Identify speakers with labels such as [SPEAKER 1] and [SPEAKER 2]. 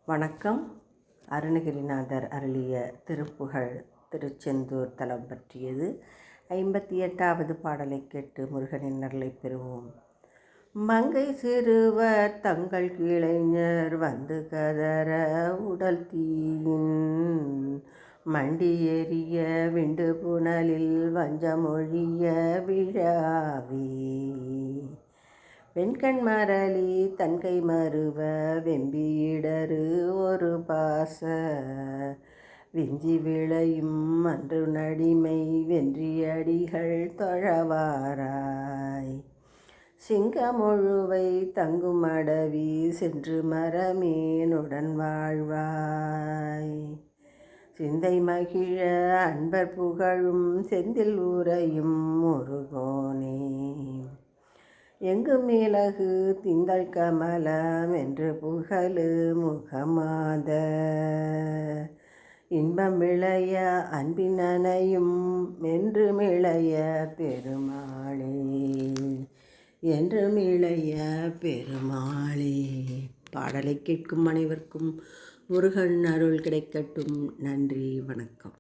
[SPEAKER 1] வணக்கம். அருணகிரிநாதர் அருளிய திருப்புகழ் திருச்செந்தூர் தலம் பற்றியது. 58வது பாடலை கேட்டு முருகனின் அருளை பெறுவோம். மங்கை சிறுவர் தங்கள் கிளைஞர் வந்து கதற உடல் தீயின் மண்டி எறிய விண்டு புனலில் வஞ்சமொழிய விழாவே வெண்கண் மரளி தன்கை மறுவ வெம்பியிடரு ஒரு பாச விஞ்சி விளையும் அன்று நடிமை வென்றியடிகள் தொழவாராய் சிங்கமொழுவை தங்கும் அடவி சென்று மரமேனுடன் வாழ்வாய் சிந்தை மகிழ அன்பர் புகழும் செந்தில் உரையும் முருகோனே எங்கு மிளகு திங்கள் கமலம் என்று புகழு முகமாத இன்பம் விளைய அன்பின் அணையும் என்று மிளைய பெருமாளே என்று மிளைய பெருமாளே. பாடலை கேட்கும் அனைவருக்கும் முருகன் அருள் கிடைக்கட்டும். நன்றி, வணக்கம்.